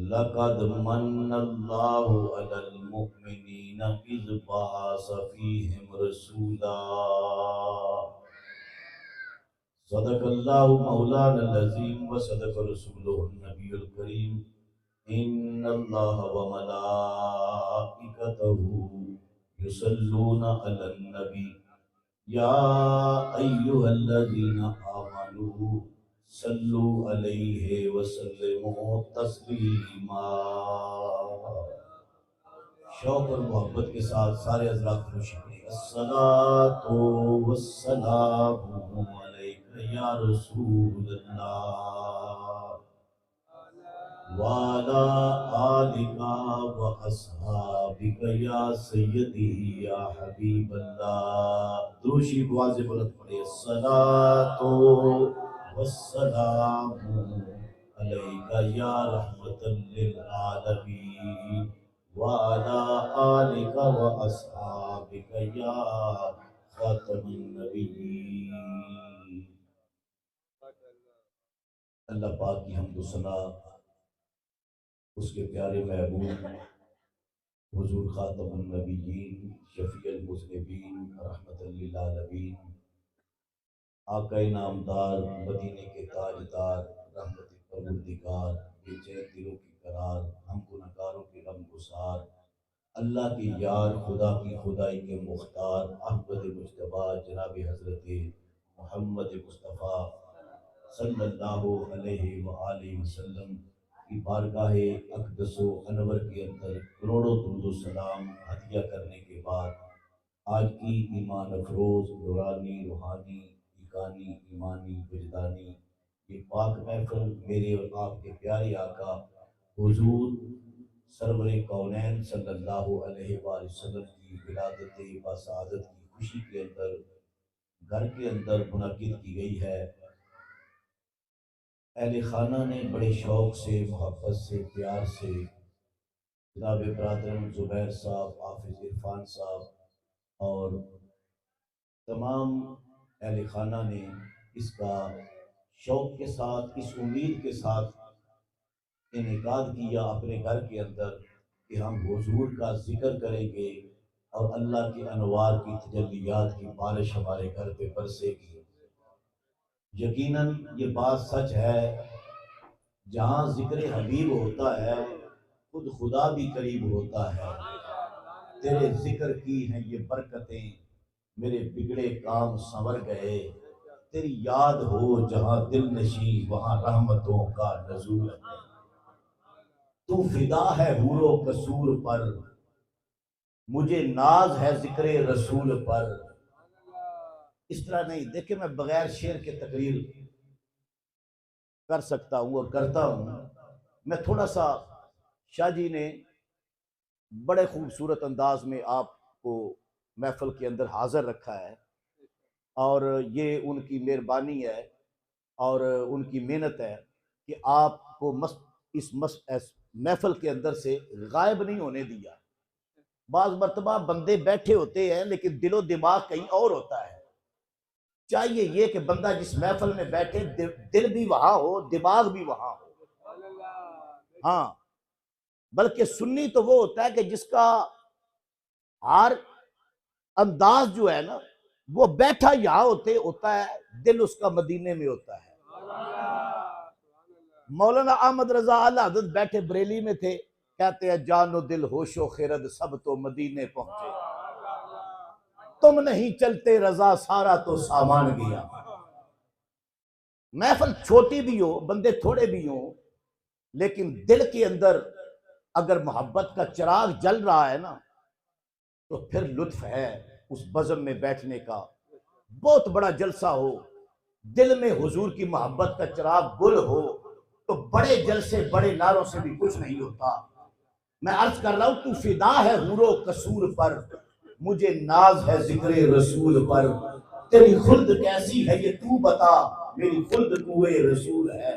लक़द मन्नल्लाहु अलल मुमिनीना इज़ बअस फ़ीहिम रसूला सदक़ल्लाहु मौलाना अज़ीम व सदक़ रसूलुहुन नबियुल करीम इन्नल्लाहा व मलाइकतहु युसल्लूना अलन नबी या अय्युहल्लज़ीना आमनू सल्लु अलैहि व सल्लिमू तस्लीमा। शौक़ और मोहब्बत के साथ सारे हज़रात खुशी करें। अस्सलातु वस्सलामु अलैका या रसूलल्लाह वाला आलिका व अस्हाबिका या सय्यदी या हबीबल्लाह। दूशी दुआ से बुलंद पड़े। अस्सलातु वस्सलामु अलैका या रहमतल लिल आलमीन वाला आलिका व अस्हाबिका या खातमुन नबिय्यीन। अल्लाह पाक की हम्द व सना उसके प्यारे महबूब हुजूर खातमुन नबिय्यीन शफीउल मुज़निबीन रहमतल लिल आलमीन आका नामदार मदीने के ताजदार रहमत परवरदिगार बेचैन दिलों की करार हम गुनहगारों के गमगुसार अल्लाह के यार खुदा की खुदाई के मुख्तार अहमद मुज्तबा जनाब हज़रत मोहम्मद मुस्तफ़ा सल्लल्लाहु अलैहि व आलिहि वसल्लम की बारगाह अक़दस व अनवर के अंदर करोड़ों दुरूद व सलाम हदिया करने के बाद आज की ईमान अफरोज़ नूरानी रूहानी इकानी ईमानी विजदानी ये पाक महफिल मेरे और आपके प्यारे आका हुजूर सरवरे कौनैन सल्लल्लाहु अलैहि वसल्लम की विलादत बसादत की खुशी के अंदर घर के अंदर मुनक्किद की गई है। अहले खाना ने बड़े शौक़ से मोहब्बत से प्यार से जनाब बरादरम ज़ुबैर साहब हाफिज़ इरफान साहब और तमाम अहले खाना ने इसका शौक़ के साथ इस उम्मीद के साथ इनेकाद किया अपने घर के अंदर कि हम हुजूर का जिक्र करेंगे और अल्लाह के अनवार की तजल्लियात की बारिश हमारे घर पे बरसेगी। यकीनन ये बात सच है, जहाँ जिक्र हबीब होता है खुद खुदा भी करीब होता है। तेरे जिक्र की हैं ये बरकतें मेरे बिगड़े काम संवर गए। तेरी याद हो जहाँ दिल नशी वहाँ रहमतों का नज़ूल है। तू फिदा है हूरो कसूर पर मुझे नाज है जिक्र रसूल पर। इस तरह नहीं देखे मैं बगैर शेर के तकरीर कर सकता हूँ और करता हूँ। मैं थोड़ा सा शाह जी ने बड़े खूबसूरत अंदाज में आपको महफिल के अंदर हाजिर रखा है और ये उनकी मेहरबानी है और उनकी मेहनत है कि आपको इस महफिल के अंदर से गायब नहीं होने दिया। बाज़ मर्तबा बंदे बैठे होते हैं लेकिन दिलो दिमाग कहीं और होता है। चाहिए ये कि बंदा जिस महफिल में बैठे दिल भी वहां हो दिमाग भी वहां हो। हाँ, बल्कि सुन्नी तो वो होता है कि जिसका हर अंदाज जो है ना वो बैठा यहाँ होता है, दिल उसका मदीने में होता है। मौलाना अहमद रजा आला हज़रत बैठे बरेली में थे, कहते हैं जानो दिल होशो खिरद सब तो मदीने पहुंचे, तुम नहीं चलते रजा सारा तो सामान गया। महफिल छोटी भी हो बंदे थोड़े भी हो लेकिन दिल के अंदर अगर मोहब्बत का चिराग जल रहा है ना तो फिर लुत्फ है उस बज़म में बैठने का। बहुत बड़ा जलसा हो, दिल में हुजूर की मोहब्बत का चिराग गुल हो तो बड़े जलसे बड़े नारों से भी कुछ नहीं होता। मैं अर्ज कर रहा हूं तू फिदा है हूरो कसूर पर मुझे नाज है जिक्र रसूल पर। तेरी खुल्द कैसी है ये तू बता मेरी खुल्द कुए रसूल है।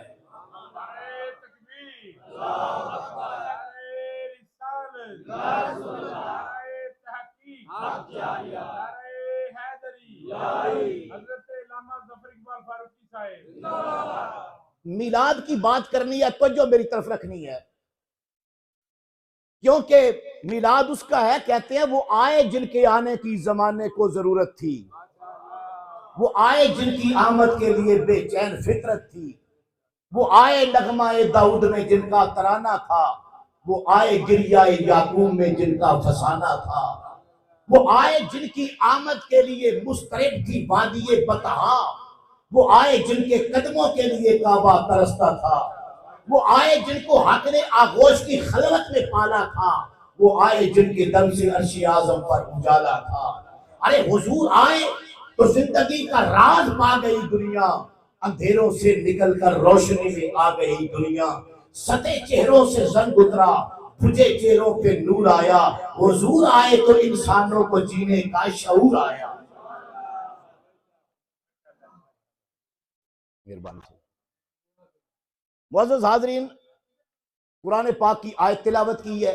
मिलाद की बात करनी है तो जो मेरी तरफ रखनी है। क्योंकि मिलाद उसका है, कहते हैं वो आए जिनके आने की जमाने को जरूरत थी, वो आए जिनकी आमद के लिए बेचैन फितरत थी, वो आए नगमाए दाऊद में जिनका तराना था, वो आए गिरियाए याकूब में जिनका फसाना था, वो आए जिनकी आमद के लिए मुस्तरिब थी वादिये बतहा, वो आए जिनके कदमों के लिए काबा तरसता था, वो आए जिनको हक ने आगोश की खलवत में पाला था, वो आए जिनके दम से अर्श आजम पर उजाला था। अरे हुजूर आए तो जिंदगी का राज पा गई दुनिया, अंधेरों से निकलकर रोशनी में आ गई दुनिया, सते चेहरों से जंग उतरा, बुझे चेहरों पे नूर आया, हुजूर आए तो इंसानों को जीने का शऊर आया। मेहरबानी से मुअज़्ज़ज़ हाज़रीन, कुरान पाक की आयत तिलावत की है।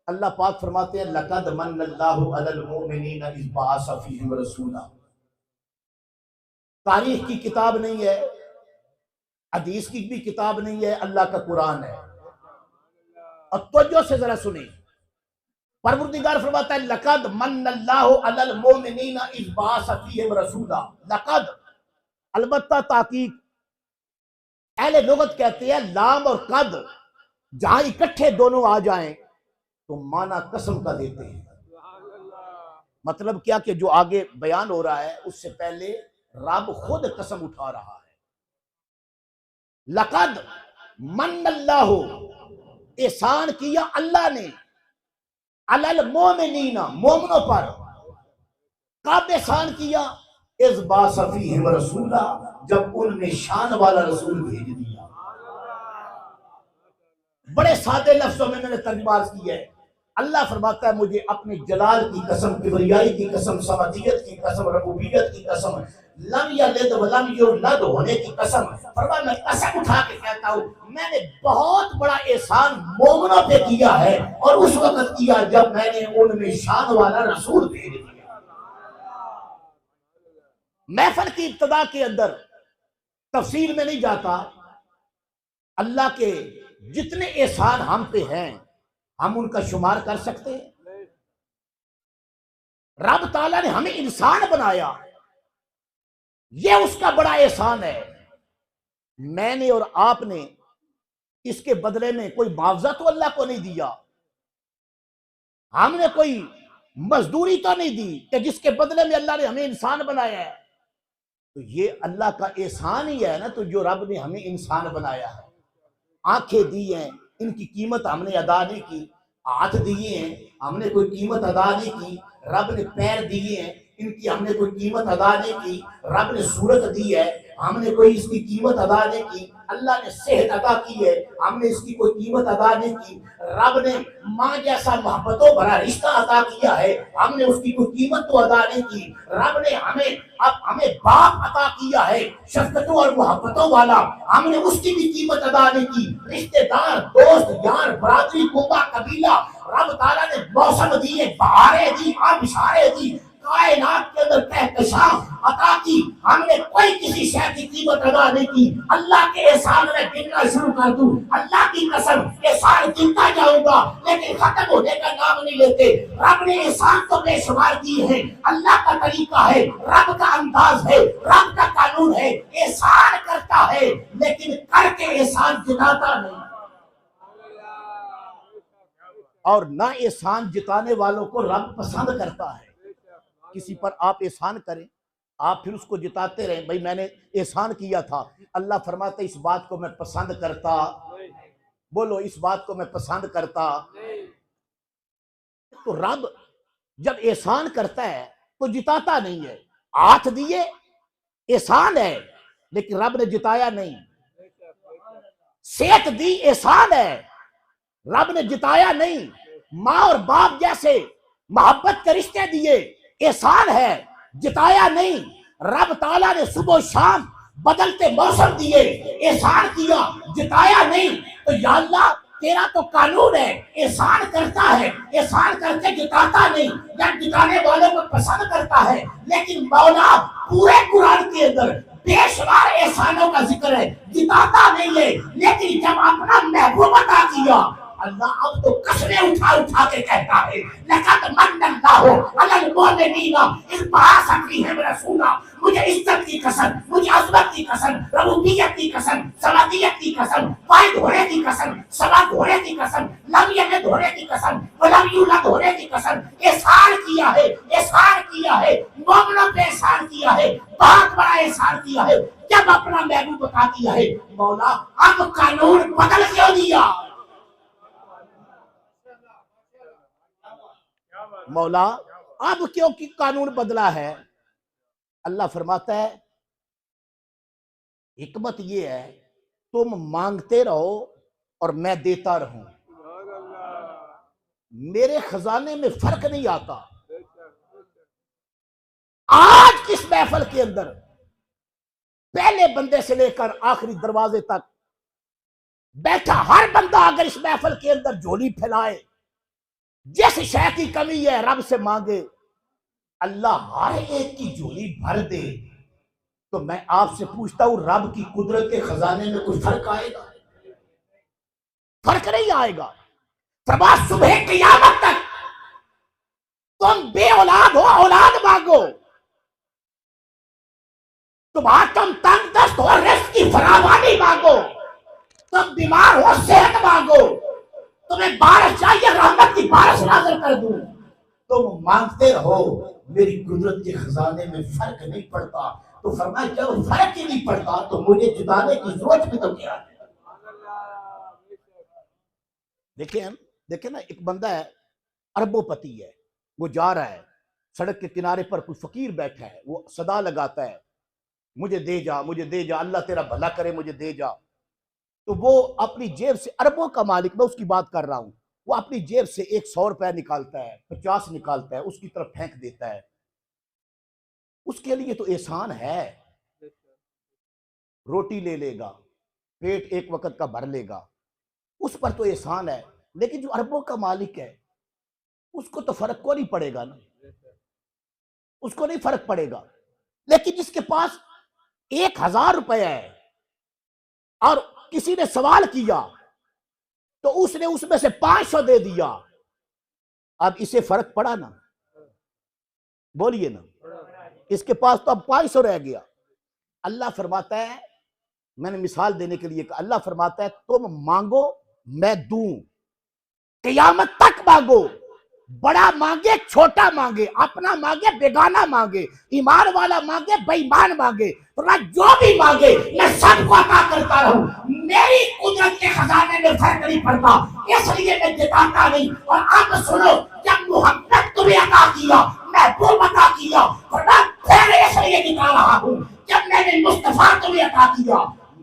अल्लाह पाक फरमाते हैं लक़द मन्नल्लाहु अलल मुमिनीना इज़ बअसा फ़ीहिम रसूला। तारीख की किताब नहीं है, हदीस की भी किताब नहीं है, अल्लाह का कुरान है। और तवज्जो से जरा सुने, परवरदिगार फरमाता है लक़द मन्नल्लाहु अलल मुमिनीना इज़ बअसा फ़ीहिम रसूला। लक़द अलबत्ता ताकीद, अहले लुगत कहते हैं लाम और कद जहां इकट्ठे दोनों आ जाएं तो माना कसम का देते हैं। मतलब क्या कि जो आगे बयान हो रहा है उससे पहले रब खुद कसम उठा रहा है। लक़द मन्नल्लाहु, एहसान किया अल्लाह ने, अलल मोमिनीना, मोमिनों पर। कब एहसान किया? इज़ बअसा फ़ीहिम रसूला, जब उनमें शान वाला रसूल भेज दिया। बड़े सादे लफ्जों में मैंने तर्जुमा किया है। अल्लाह फरमाता है मुझे अपने जलाल की कसम, किबरियाई की कसम, समदियत की कसम, रबूबियत की कसम, लम यलिद व लम यूलद होने की कसम, फरमाया मैं कसम उठा के कहता हूँ मैंने बहुत बड़ा एहसान मोमिनों पे किया है, और उस वक्त किया जब मैंने उनमें शान वाला रसूल भेज दिया। महफिल की इब्तिदा के अंदर तफसील में नहीं जाता, अल्लाह के जितने एहसान हम पे हैं हम उनका शुमार कर सकते हैं। रब ताला ने हमें इंसान बनाया, यह उसका बड़ा एहसान है। मैंने और आपने इसके बदले में कोई मुआवजा तो अल्लाह को नहीं दिया, हमने कोई मजदूरी तो नहीं दी कि जिसके बदले में अल्लाह ने हमें इंसान बनाया है। तो ये अल्लाह का एहसान ही है ना, तो जो रब ने हमें इंसान बनाया है। आंखें दी हैं, इनकी कीमत हमने अदा नहीं की। हाथ दिए हैं, हमने कोई कीमत अदा नहीं की। रब ने पैर दिए हैं, इनकी हमने कोई कीमत अदा नहीं की। रब ने सूरत दी है, हमने कोई इसकी कीमत अदा नहीं की। अल्लाह ने सेहत अदा की है, हमने इसकी कोई कीमत अदा नहीं की। रब ने माँ जैसा मोहब्बतों भरा रिश्ता अदा किया है, हमने उसकी कोई कीमत तो अदा नहीं की। रब ने हमें बाप अता किया है शफकतों और मोहब्बतों वाला, हमने उसकी भी कीमत अदा नहीं की। रिश्तेदार, दोस्त, यार, बरादरी, कुंबा, कबीला, रब ताला ने मौसम दिए, बहारें दी, आबिशारें दी, कायनात के अंदर कहकशां अता की, हमने कोई किसी शय की कीमत अदा नहीं की। अल्लाह के एहसान में गिनना शुरू कर दूं, अल्लाह की कसम एहसान गिनता जाऊंगा लेकिन खत्म होने का नाम नहीं लेते। रब ने एहसान तो बेशुमार किए हैं, अल्लाह का तरीका है, रब का अंदाज है, रब का कानून है। एहसान करता है लेकिन करके एहसान गिनाता नहीं, और ना एहसान जिताने वालों को रब पसंद करता है। किसी पर आप एहसान करें, आप फिर उसको जिताते रहें, भाई मैंने एहसान किया था, अल्लाह फरमाता इस बात को मैं पसंद करता। बोलो, इस बात को मैं पसंद करता। तो रब जब एहसान करता है तो जिताता नहीं है। हाथ दिए एहसान है लेकिन रब ने जिताया नहीं। सेहत दी एहसान है, रब ने जिताया नहीं। माँ और बाप जैसे मोहब्बत के रिश्ते दिए, एहसान है, जिताया नहीं। रब ताला ने सुबह शाम बदलते मौसम दिए, एहसान किया, जिताया नहीं। तो या अल्लाह तेरा तो कानून है, एहसान करता है, एहसान करके जिताता नहीं, या जिताने वालों को पसंद करता है। लेकिन मौला पूरे कुरान के अंदर बेशुमार एहसानों का जिक्र है, जिताता नहीं है। लेकिन जब अपना महबूब अता किया, अल्लाह अब तो कसमें उठा उठा के कहता है, लक़द मन्नल्लाहु अलल मुमिनीना इज़ बअसा फ़ीहिम रसूला। मुझे इज्जत की कसम, मुझे अज़मत की कसम, रबूबियत की कसम, समदियत की कसम, वाहिद होने की कसम, समद होने की कसम, लम यलिद होने की कसम, वलम यूलद होने की कसम, एहसान किया है, एहसान किया है, मोमिनों पे एहसान किया है, बहुत बड़ा एहसान किया है। जब अपना महबूब बता दिया है, मौला अब कानून बदल क्यों दिया? मौला अब क्यों की कानून बदला है? अल्लाह फरमाता है हिकमत ये है, तुम मांगते रहो और मैं देता रहूं, मेरे खजाने में फर्क नहीं आता। आज किस महफल के अंदर पहले बंदे से लेकर आखिरी दरवाजे तक बैठा हर बंदा अगर इस महफल के अंदर झोली फैलाए, जिस शय की कमी है रब से मांगे, अल्लाह हर एक की झोली भर दे, तो मैं आपसे पूछता हूं रब की कुदरत के खजाने में कुछ फर्क आएगा? फर्क नहीं आएगा। फरमा सुबह क़यामत तक तुम बे औलाद हो, औलाद मांगो, तुम तंग दस्त हो, रिज़्क़ की फरावानी मांगो, तुम बीमार हो, सेहत मांगो, तुम्हें बारिश चाहिए, रहमत की बारिश नाज़िल कर दूं, तुम मांगते रहो, मेरी कुदरत के खजाने में फर्क नहीं पड़ता। तो फरमाया जब फर्क ही नहीं पड़ता तो मुझे जुटाने की जरूरत भी तो क्या है? देखें देखें ना, एक बंदा है, अरबोपति है, वो जा रहा है, सड़क के किनारे पर कोई फकीर बैठा है, वो सदा लगाता है मुझे दे जा, मुझे दे जा, अल्लाह तेरा भला करे, मुझे दे जा। तो वो अपनी जेब से, अरबों का मालिक, मैं उसकी बात कर रहा हूं, वो अपनी जेब से एक 100 रुपया निकालता है, 50 निकालता है, उसकी तरफ फेंक देता है। उसके लिए तो एहसान है, रोटी ले लेगा, पेट एक वक्त का भर लेगा, उस पर तो एहसान है। लेकिन जो अरबों का मालिक है उसको तो फर्क को नहीं पड़ेगा ना, उसको नहीं फर्क पड़ेगा। लेकिन जिसके पास 1000 रुपया है और किसी ने सवाल किया तो उसने उसमें से 500 दे दिया, अब इसे फर्क पड़ा ना? बोलिए ना, इसके पास तो अब 500 रह गया। अल्लाह फरमाता है, मैंने मिसाल देने के लिए कहा, अल्लाह फरमाता है तुम मांगो मैं दूं, क़यामत तक मांगो, बड़ा मांगे छोटा मांगे, अपना मांगे बेगाना मांगे, ईमान वाला मांगे बेईमान मांगे, तो जो भी मांगे मैं सबको अता करता रहूं, मेरी कुदरत के खजाने में फर्क नहीं पड़ता, इसलिए मैं जिताता नहीं। और अब सुनो, जब मोहम्मद तुम्हें अता किया, महबूब अता किया, फिर इसलिए जिता रहा हूं। जब मैंने मुस्तफा तुम्हें अता किया,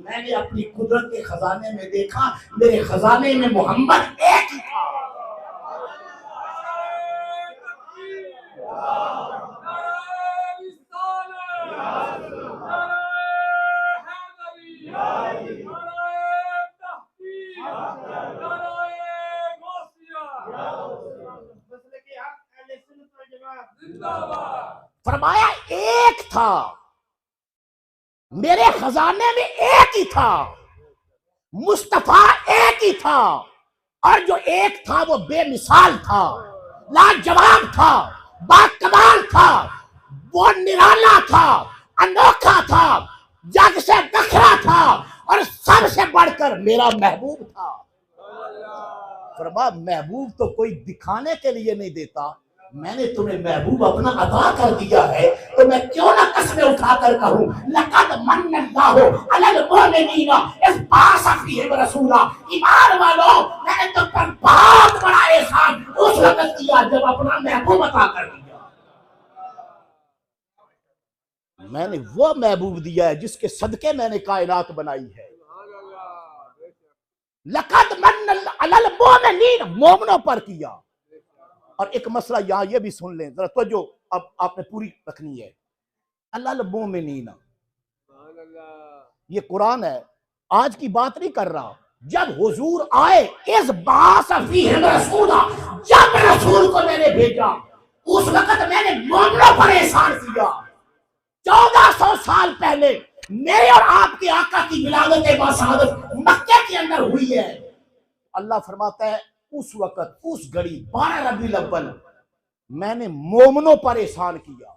मैंने अपनी कुदरत के खजाने में देखा, मेरे खजाने में मोहम्मद एक ही था। फरमाया एक था, मेरे खजाने में एक ही था, मुस्तफा एक ही था, और जो एक था वो बेमिसाल था, लाजवाब था, बाकमाल था, वो निराला था, अनोखा था, जग से बखरा था, और सबसे बढ़कर मेरा महबूब था। फरमाया महबूब तो कोई दिखाने के लिए नहीं देता, मैंने तुम्हें महबूब अपना अता कर दिया है, तो मैं क्यों ना कसमें उठाकर कहूं, लक़द मन्नल्लाहु अलल मुमिनीना इज़ बअसा फ़ीहिम रसूला। ईमान वालों, मैंने तुम पर बहुत बड़ा एहसान उस वक्त किया जब अपना महबूब अता कर दिया। मैंने वो महबूब दिया है जिसके सदके मैंने कायनात बनाई है। लक़द मन्नल्लाहु अलल मुमिनीना, मोमिनों पर किया। और एक मसला यहाँ ये भी सुन लें जरा, तो जो अब आपने पूरी रखनी है, अल्लाह मोमिनीना, ये कुरान है, आज की बात नहीं कर रहा। जब हुजूर आए, इस बअसा फ़ीहिम रसूला, जब रसूल को मैंने भेजा, उस वक्त मैंने मोमिनों पर एहसान किया। 1400 साल पहले मेरे और आपके आका की विलादत बाशहादत मक्के के अंदर हुई है, अल्लाह फरमाता है उस वक्त उस घड़ी 12 रबीउल अव्वल मैंने मोमनों पर एहसान किया।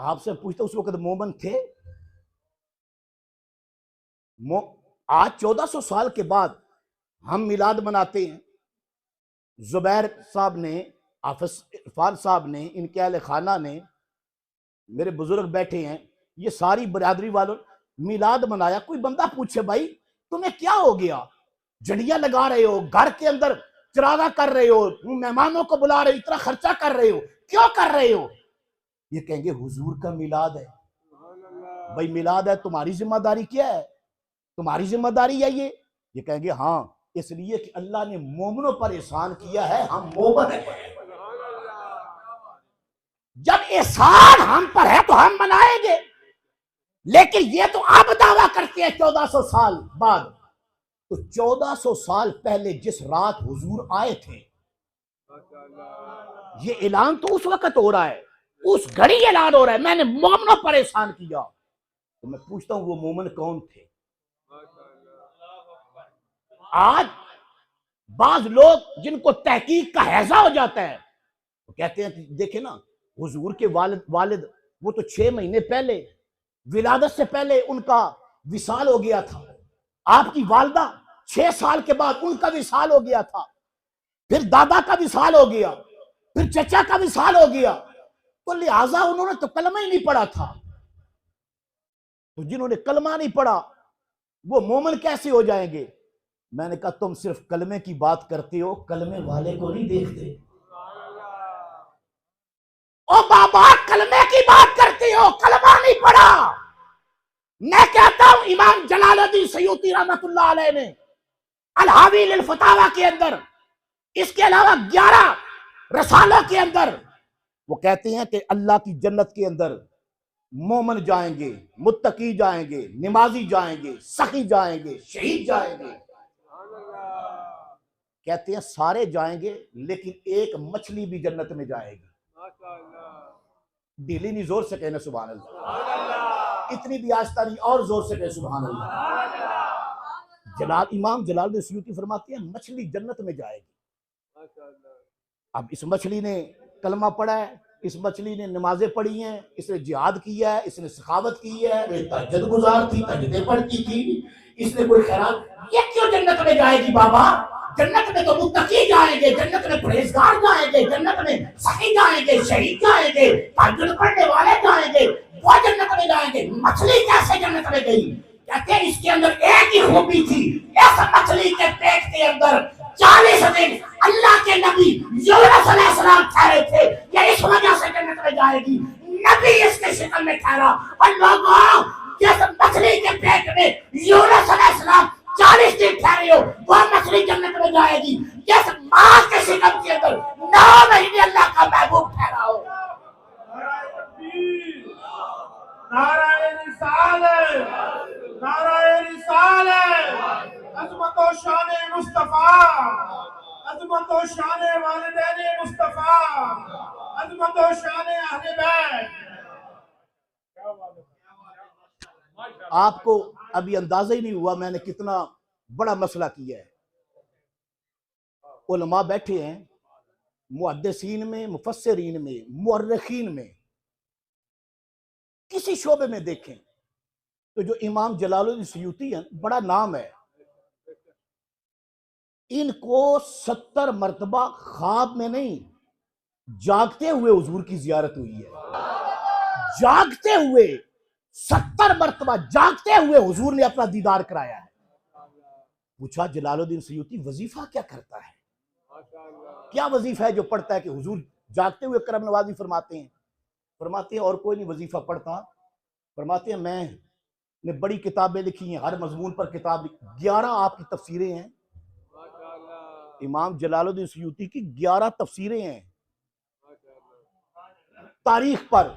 आपसे पूछता उस वक्त मोमन थे? आज 1400 साल के बाद हम मिलाद मनाते हैं। जुबैर साहब ने, हाफिज इरफान साहब ने, इनके अहले खाना ने, मेरे बुजुर्ग बैठे हैं, ये सारी बरादरी वालों मिलाद मनाया। कोई बंदा पूछे भाई तुम्हें क्या हो गया, झंडियां लगा रहे हो, घर के अंदर चिरागा कर रहे हो, मेहमानों को बुला रहे हो, इतना खर्चा कर रहे हो, क्यों कर रहे हो? ये कहेंगे हुजूर का मिलाद है। भाई मिलाद है, तुम्हारी जिम्मेदारी क्या है? तुम्हारी जिम्मेदारी है ये कहेंगे हाँ, इसलिए कि अल्लाह ने मोमनों पर एहसान किया है, हम मोमन हैं। जब एहसान हम पर है तो हम मनाएंगे। लेकिन ये तो आप दावा करते हैं 1400 साल बाद। तो 1400 साल पहले जिस रात हुजूर आए थे, ये ऐलान तो उस वक्त हो रहा है, उस घड़ी ऐलान हो रहा है मैंने मोमनों पर एहसान किया। तो मैं पूछता हूं वो मोमन कौन थे? आज बाज लोग जिनको तहकीक का हैजा हो जाता है तो कहते हैं देखे ना हुजूर के वालिद वो तो 6 महीने पहले विलादत से पहले उनका विसाल हो गया था। आपकी वालदा 6 साल के बाद उनका विसाल हो गया था, फिर दादा का विसाल हो गया, फिर चचा का विसाल हो गया, तो लिहाजा उन्होंने तो कलमा ही नहीं पढ़ा था। तो जिन्होंने कलमा नहीं पढ़ा वो मोमन कैसे हो जाएंगे? मैंने कहा तुम सिर्फ कलमे की बात करते हो, कलमे वाले को नहीं देखते। ओ बाबा कलमे की बात करते हो, कलमा नहीं पढ़ा। मैं कहता हूं इमाम जलालुद्दीन सयूती रहमतुल्लाह अलैह ने अल-हावी लिल फतावा के अंदर, इसके अलावा 11 रसालों के अंदर वो कहते हैं कि अल्लाह की जन्नत के अंदर मोमन जाएंगे, मुत्तकी जाएंगे, नमाजी जाएंगे, सखी जाएंगे, शहीद जाएंगे। कहते हैं सारे जाएंगे लेकिन एक मछली भी जन्नत में जाएगी। दिली नहीं जोर से कहना सुभान अल्लाह, इतनी भी आस्था नहीं, और जोर से कहे सुभान अल्लाह। इमाम जलालुद्दीन सयूती फरमाते हैं मछली जन्नत में जाएगी। अब इस मछली ने कलमा पढ़ा है, इस मछली ने नमाजें पढ़ी हैं, इसने जिहाद किया है, इसने सखावत की है, तहज्जुद गुजार थी, तहज्जुदें पढ़ती थी, इसने कोई खैरात, ये क्यों जन्नत में जाएगी बाबा? जन्नत में तो मुत्तकी जाएंगे, जन्नत में परहेजगार जाएंगे, जन्नत में सही जाएंगे, शहीद जाएंगे, तहज्जुद पढ़ने वाले जाएंगे, वो जन्नत में जाएंगे। मछली कैसे जन्नत में गई? कहते हैं इसके अंदर एक ही खूबी थी, इस मछली के पेट के अंदर 40 दिन अल्लाह के नबी यूनुस अलैहिस्सलाम ठहरे थे, ये इस वजह से जन्नत में जाएगी। नबी इसके शक्ल में ठहरा और लोगों जिस मछली के पेट में यूनुस अलैहिस्सलाम 40 दिन ठहरे हो वो मछली जन्नत में जाएगी। जिस माँ के शक्ल के अंदर 9 महीने अल्लाह का महबूब ठहरा हो। नाराए रिसालत, नाराए रिसालत, अज़मत व शान मुस्तफा, अज़मत व शान वालिदैन मुस्तफा, अज़मत व शान अहले बैत। आपको अभी अंदाजा ही नहीं हुआ मैंने कितना बड़ा मसला किया है। उलमा बैठे हैं, मुहद्दिसीन में, मुफस्सिरीन में, मुअर्रिखीन में, किसी शोबे में देखें तो जो इमाम जलालुद्दीन सयूती हैं, बड़ा नाम है, इनको 70 मरतबा ख्वाब में नहीं जागते हुए हुजूर की जियारत हुई है। जागते हुए 70 मरतबा जागते हुए हुजूर ने अपना दीदार कराया है। पूछा जलालुद्दीन सयूती वजीफा क्या करता है, क्या वजीफा है जो पढ़ता है कि हुजूर जागते हुए करम नवाजी फरमाते हैं? फरमाते हैं और कोई नहीं वजीफा पढ़ता। फरमाते हैं मैंने बड़ी किताबें लिखी हैं, हर मजमून पर किताब, 11 आपकी तफसीरें हैं। इमाम जलालुद्दीन सयूती की 11 तफसीरें हैं, तारीख पर,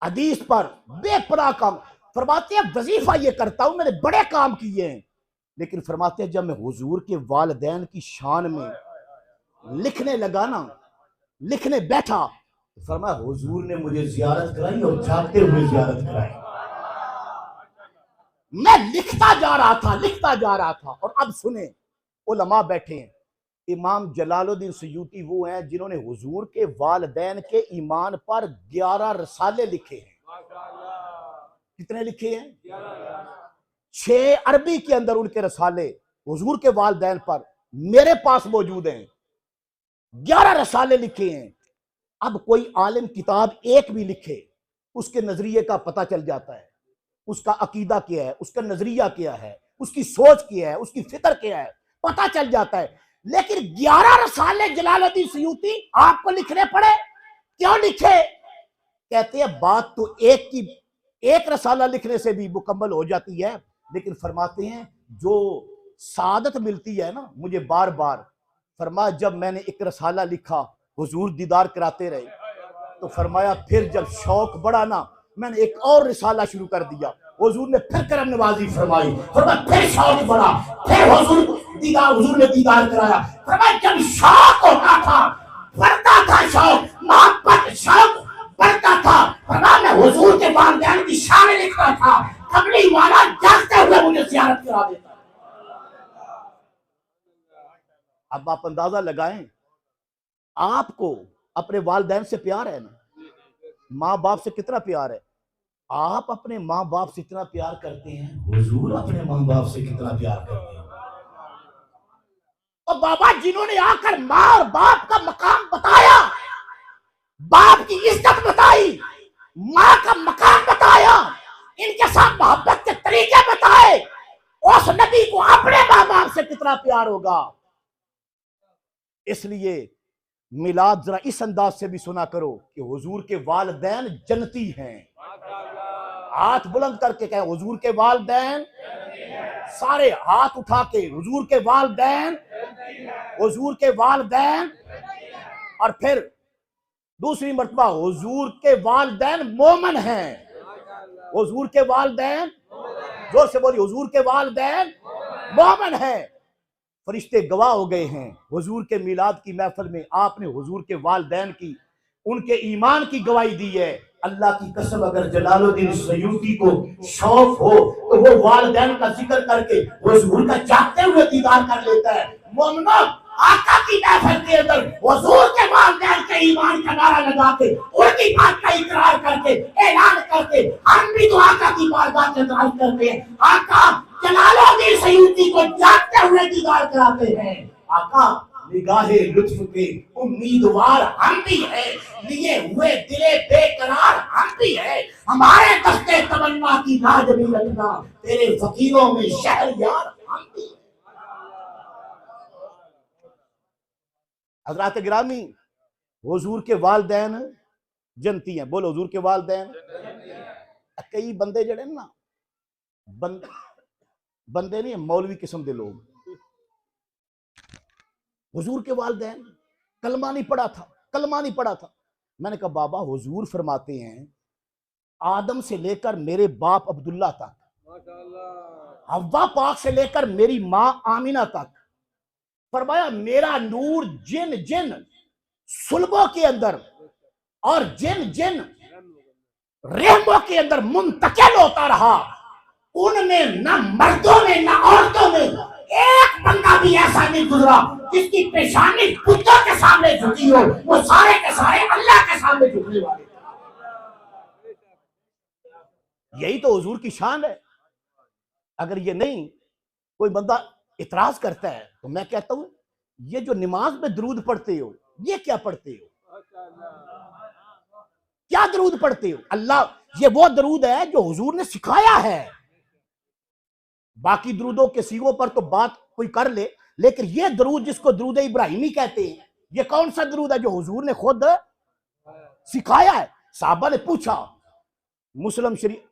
हदीस पर, बेपनाह काम। फरमाते हैं वजीफा ये करता हूं, मैंने बड़े काम किए हैं। लेकिन फरमाते हैं जब मैं हुजूर के वालिदैन की शान में लिखने लगा ना, लिखने बैठा, फरमाया हुजूर ने मुझे जियारत कराई और जागते हुए जियारत कराई। मैं लिखता जा रहा था और अब सुने, उलमा बैठे हैं। इमाम जलालुद्दीन सयूती वो हैं जिन्होंने हुजूर के वालिदैन के ईमान पर 11 रसाले लिखे हैं। कितने लिखे हैं? 6 अरबी के अंदर उनके रसाले हुजूर के वालिदैन पर मेरे पास मौजूद हैं। 11 रसाले लिखे हैं। अब कोई आलिम किताब एक भी लिखे, उसके नजरिए का पता चल जाता है, उसका अकीदा क्या है, उसका नजरिया क्या है, उसकी सोच क्या है, उसकी फिक्र क्या है, पता चल जाता है। लेकिन 11 रसाले जलालुद्दीन सयूती आपको लिखने पड़े, क्यों लिखे? कहते हैं बात तो एक रसाला लिखने से भी मुकम्मल हो जाती है, लेकिन फरमाते हैं जो सादत मिलती है ना मुझे बार बार, फरमाया जब मैंने एक रसाला लिखा हुजूर दीदार कराते रहे, तो फरमाया फिर जब शौक बढ़ा ना मैंने एक और रिसाला शुरू कर दिया, हुजूर ने फिर करम नवाजी फरमाई, फरमाया फिर शौक बढ़ा, फिर हुजूर ने दीदार कराया। फरमाया जब शौक होता था बढ़ता था, शौक मोहब्बत शौक बढ़ता था, फरमाया मैं हुजूर के वालिदैन की शान लिखता था, कमली वाला जागते हुए मुझे ज़ियारत करा देता। अब आप अंदाजा लगाएं, आपको अपने वालिदैन से प्यार है ना, माँ बाप से कितना प्यार है? आप अपने माँ बाप से इतना प्यार करते हैं, हुजूर अपने माँ बाप से कितना प्यार करते हैं। और बाबा जिन्होंने आकर माँ और बाप का मकाम बताया, बाप की इज्जत बताई, माँ का मकाम बताया, इनके साथ मोहब्बत के तरीके बताए, उस नबी को अपने माँ बाप से कितना प्यार होगा। इसलिए मिलाद जरा इस अंदाज से भी सुना करो कि हुजूर के वालिदैन जन्नती हैं। हाथ बुलंद करके कहें हुजूर के वालिदैन, सारे हाथ उठा के हुजूर के वालिदैन, हुजूर के वालिदैन, और फिर दूसरी मर्तबा हुजूर के वालिदैन मोमन हैं, हुजूर के वालिदैन, जोर से बोलिए हुजूर के वालिदैन मोमन हैं। फरिश्ते गवाह हो गए हैं हुजूर के मिलाद की महफिल में, आपने हुजूर के वालिदैन की, उनके ईमान की गवाही दी है। अल्लाह की कसम अगर जलालुद्दीन सयूती को शौक हो तो वो वालिदैन का जिक्र करके हुजूर का जागते हुए दीदार कर लेता है। मोमिनो, आका की महफिल के अंदर हुजूर के वालिदैन के ईमान का नारा लगा के उनकी बात का इकरार करके ऐलान करके हम भी तो आका की बारगाह के अंदर करते हैं, आका जलालुद्दीन सयूती को जागते हुए दीदार कराते हैं। आका निगाहे लुत्फ के उम्मीदवार हम भी है, लिए हुए दिले बेकरार हम भी है, हमारे दस्ते तमन्ना की लाज भी रखना, तेरे फकीरों में शहरयार हम भी है। हज़रात गिरामी, हुजूर के वालिदैन जन्नती हैं। बोलो हुजूर के वालिदैन। कई बंदे जड़े ना बंदे नहीं, मौलवी किस्म के लोग, हुजूर के वालिदैन कलमा नहीं पढ़ा था। मैंने कहा बाबा हुजूर फरमाते हैं आदम से लेकर मेरे बाप अब्दुल्ला तक, हव्वा पाक से लेकर मेरी मां आमिना तक, फरमाया मेरा नूर जिन जिन सुल्बों के अंदर और जिन जिन रहमों के अंदर मुंतकिल होता रहा, उनमें न मर्दों में न औरतों में एक बंदा भी ऐसा नहीं गुजरा जिसकी पेशानी बुतों के सामने झुकी हो, वो सारे के सारे अल्लाह के सामने झुकने वाले। यही तो हुजूर की शान है। अगर ये नहीं कोई बंदा इतराज करता है तो मैं कहता हूं ये जो नमाज में दरूद पढ़ते हो ये क्या पढ़ते हो, क्या दरूद पढ़ते हो? अल्लाह, ये वो दरूद है जो हुजूर ने सिखाया है। बाकी दरूदों के सीगों पर तो बात कोई कर ले, लेकिन ये दरूद जिसको दरूद इब्राहिमी कहते हैं, ये कौन सा दरूद है जो हुजूर ने खुद सिखाया है? साहबा ने पूछा, मुस्लिम शरीफ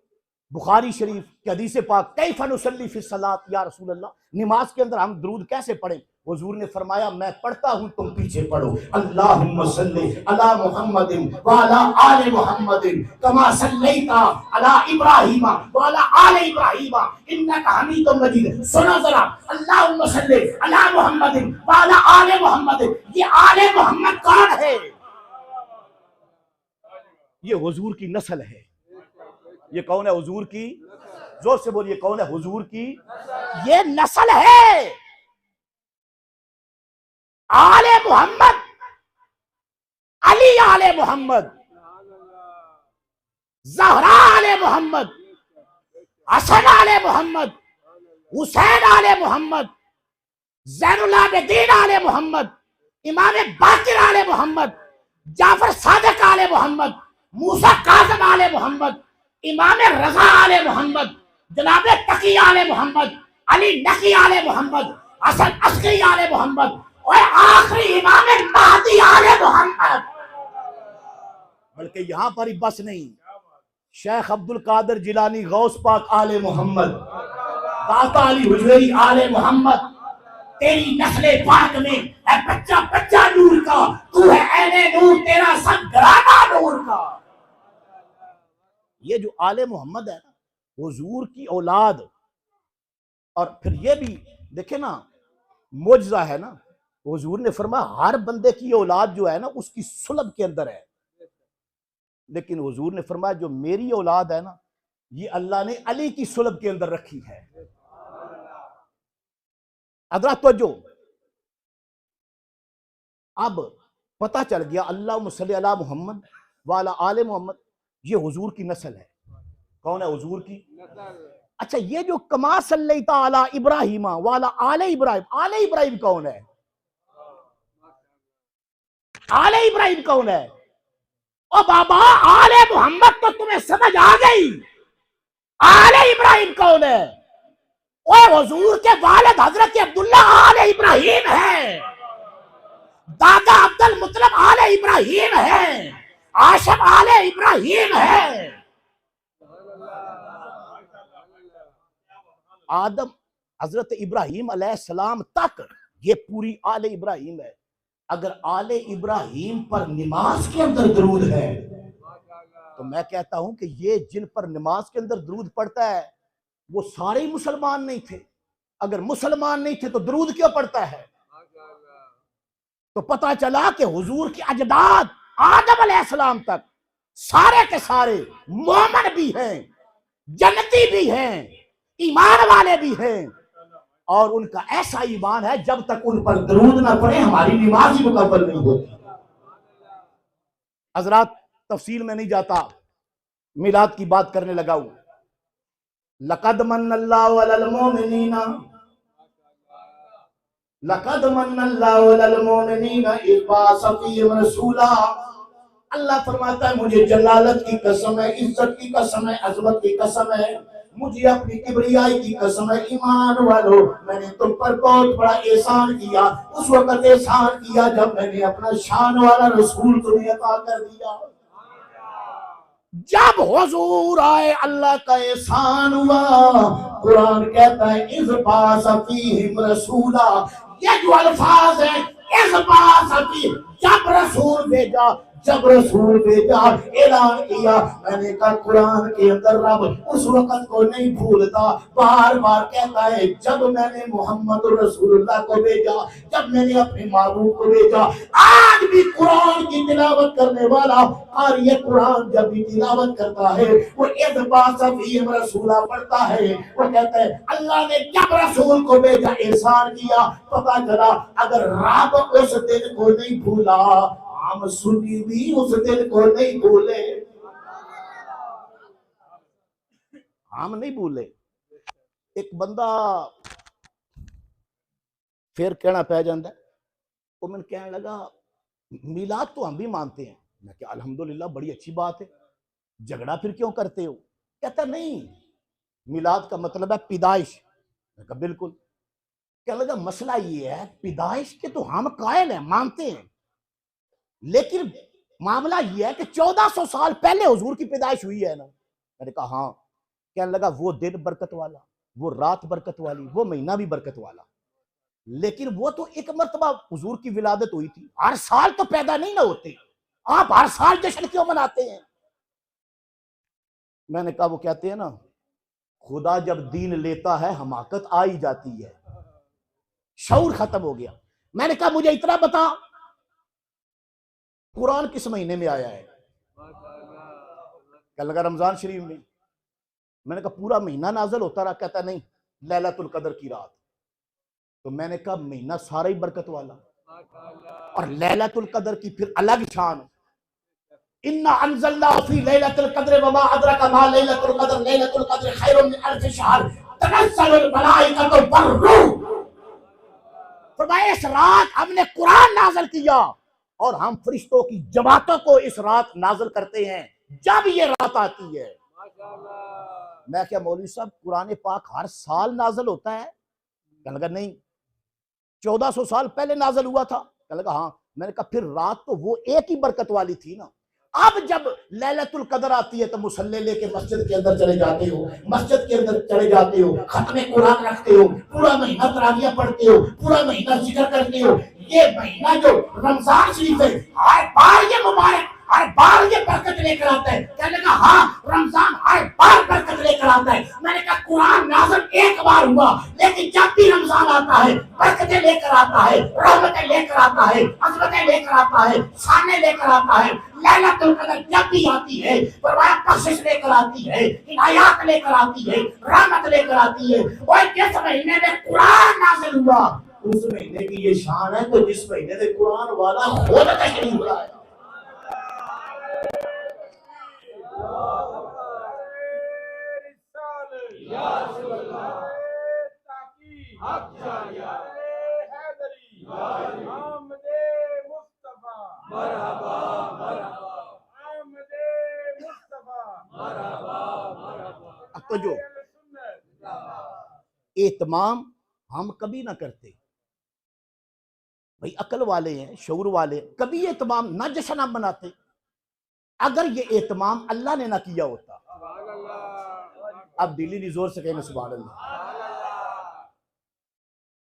बुखारी शरीफ के हदीस पाक, कैफ़ नुसल्ली फी सलात या रसूल अल्लाह, नमाज के अंदर हम दरूद कैसे पढ़ें? हुजूर ने फरमाया मैं पढ़ता हूं तुम पीछे पढ़ो, अल्लाहुम्मा सल्ली अला मुहम्मदिन व अला आले मुहम्मदिन कमा सल्लैता अला इब्राहीम व अला आले इब्राहीम इन्नका हमीदुम मजीद। सुनो जरा, अल्लाहुम्मा सल्ली अला मुहम्मदिन व अला आले मुहम्मदिन, ये आले मोहम्मद कौन है? ये हुजूर की नस्ल है। ये कौन है? हुजूर की। जोर से बोलिए, कौन है? हुजूर की ये नस्ल है। आले मोहम्मद, अली आले मोहम्मद, ज़हरा आले मोहम्मद, हसन आले मोहम्मद, हुसैन आले मोहम्मद, ज़ैनुल आबिदीन आले मोहम्मद, इमाम बाकिर आले मोहम्मद, जाफर सादिक आले मोहम्मद, मूसा काज़िम आले मोहम्मद, इमाम रज़ा आले मोहम्मद, जनाब तकी आले मोहम्मद, अली नकी आले मोहम्मद, हसन अस्करी आले मोहम्मद और आखिरी इमाम महदी आले मोहम्मद। बल्कि यहां पर ही बस नहीं, शेख अब्दुल कादिर जिलानी गौस पाक आले मोहम्मद, दाता अली हुजैरी आले मोहम्मद। तेरी नस्ले पाक में है बच्चा बच्चा नूर का, तू है ऐने नूर, तेरा सब घराना नूर का। ये जो आले मोहम्मद है ना, हुजूर की औलाद। और फिर ये भी देखे ना, मुजजा है ना, हुजूर ने फरमाया हर बंदे की औलाद जो है ना उसकी सुलब के अंदर है, लेकिन हुजूर ने फरमाया जो मेरी औलाद है ना, ये अल्लाह ने अली की सुलब के अंदर रखी है। हज़रात तवज्जो, अब पता चल गया अल्लाहुम्मा सल्ली अला मोहम्मद वाला आले मोहम्मद, ये हुजूर की नस्ल है। कौन है हुजूर की? अच्छा, ये जो कमा सल्लैता अला इब्राहिम वाला आले इब्राहिम, आले इब्राहिम कौन है? आले इब्राहिम कौन है? ओ बाबा, आले मोहम्मद तो तुम्हें समझ आ गई, आले इब्राहिम कौन है? ओए हुजूर के वालिद हजरत अब्दुल्ला आले इब्राहिम है, दादा अब्दुल मुत्तलिब आले इब्राहिम है, आशिम आले इब्राहिम है। आदम हजरत इब्राहिम अलैहिस्सलाम तक ये पूरी आले इब्राहिम है। अगर आले इब्राहिम पर नमाज के अंदर दरूद है तो मैं कहता हूं कि ये जिन पर नमाज के अंदर दरूद पड़ता है वो सारे ही मुसलमान नहीं थे। अगर मुसलमान नहीं थे तो दरूद क्यों पड़ता है? तो पता चला कि हुजूर के अजदाद आदम अलैहिस्सलाम तक सारे के सारे मोमिन भी हैं, जन्नती भी हैं, ईमान वाले भी हैं, और उनका ऐसा ईमान है जब तक उन पर दरूद ना पड़े हमारी नमाज ही मुकम्मल नहीं होती। हजरात, तफसील में नहीं जाता, मिलाद की बात करने लगा हूं। लक़द मन्नल्लाहु अलल मोमिनीना, लक़द मन्नल्लाहु अलल मोमिनीना इज़ बअस फ़ीहिम रसूला। अल्लाह फरमाता है मुझे जलालत की कसम है, इज्जत की कसम है, अजमत की कसम है, मुझे अपनी किबरियाई की कसम है, ईमान वालों, मैंने तुम पर बहुत बड़ा एहसान किया। उस वक्त एहसान किया जब मैंने अपना शान वाला रसूल तुम्हें अता कर दिया। जब हुजूर आए अल्लाह का एहसान हुआ। कुरान कहता है इज़ बअस फ़ीहिम रसूला, ये जो अल्फाज है इज़ बअस फ़ीहिम, जब रसूल भेजा, जब रसूल भेजा, ऐलान किया। मैंने कहा कुरान के अंदर रब उस वक्त को नहीं भूलता, बार बार कहता है जब मैंने मोहम्मद रसूलुल्लाह को भेजा, जब मैंने अपने महबूब को भेजा। आज भी कुरान की तिलावत करने वाला और ये कुरान जब भी तिलावत करता है वो इज़ बअस फ़ीहिम रसूला पढ़ता है, वो कहता है अल्लाह ने जब रसूल को भेजा एहसान किया। पता चला अगर रब उस दिन को नहीं भूला, हम सुन्नी भी उस दिन को नहीं भूले, हम नहीं भूले। एक बंदा फिर कहना पै जाता है, वो मैंने कहने लगा मिलाद तो हम भी मानते हैं। मैं क्या अल्हम्दुलिल्लाह, बड़ी अच्छी बात है, झगड़ा फिर क्यों करते हो? कहता नहीं, मिलाद का मतलब है पैदाइश। मैं कहा बिल्कुल। कहने लगा मसला ये है, पैदाइश के तो हम कायल हैं, मानते हैं, लेकिन मामला यह है कि 1400 साल पहले हुजूर की पैदाइश हुई है ना। मैंने कहा हाँ। कहने लगा वो दिन बरकत वाला, वो रात बरकत वाली, वो महीना भी बरकत वाला, लेकिन वो तो एक मर्तबा हुजूर की विलादत हुई थी, हर साल तो पैदा नहीं ना होते, आप हर साल जश्न क्यों मनाते हैं? मैंने कहा वो कहते हैं ना खुदा जब दीन लेता है हमाकत आ ही जाती है, शऊर खत्म हो गया। मैंने कहा मुझे इतना बता कुरान किस महीने में आया है? कहने लगा रमजान शरीफ में। मैंने कहा पूरा महीना नाजल होता रहा? कहता नहीं, लैलतुल कदर की रात। तो मैंने कहा महीना सारा ही बरकत वाला, और लैलतुल कदर की फिर अलग शान। इन्ना अंज़लना फी लैलतुल कद्र वमा अदरका मा लैलतुल कद्र लैलतुल कद्र खैरुम मिन अल्फ शहर तनज़्ज़लुल मलाइकतु वर्रूह। फरमाया इस रात हमने कुरान नाज़िल किया और हम फरिश्तों की जमातों को इस रात नाज़िल करते हैं जब ये रात आती है। मैं क्या मौलवी साहब कुरान पाक हर साल नाज़िल होता है? कहने लगा नहीं, 1400 साल पहले नाज़िल हुआ था। कहने लगा हाँ। मैंने कहा फिर रात तो वो एक ही बरकत वाली थी ना। अब जब लैलतुल कदर आती है तो मुसल्ले लेके मस्जिद के अंदर चले जाते हो, मस्जिद के अंदर चले जाते हो, खत्मे कुरान रखते हो, पूरा महीना तरावियां पढ़ते हो, पूरा महीना जिक्र करते हो। ये महीना जो रमजान शरीफ है, हर बार ये मुबारक, हर बार ये बरकत लेकर आता है। कहने लगा हाँ, रमजान हर बार बरकत लेकर आता है। मैंने कहा कुरान नाज़िल एक बार हुआ, लेकिन जब भी रमजान आता है बरकतें लेकर आता है, रहमतें लेकर आता है, अज़मतें लेकर आता है, शानें लेकर आता है। लैलतुल कदर जब भी आती है फरमाया बख्शिश लेकर आती है, इनायत लेकर आती है, रहमत लेकर आती है। और जिस महीने में कुरान नाज़िल हुआ उस महीने की ये शान है, तो जिस महीने में कुरान वाला खुद तशरीफ लाया। तो जो एहतमाम हम कभी ना करते भाई, अकल वाले हैं, शऊर वाले, कभी एहतमाम ना जश्न हम मनाते। अगर ये एहतमाम अल्लाह ने ना किया होता, अब दिल्ली नहीं जोर से कहना सुभान अल्लाह।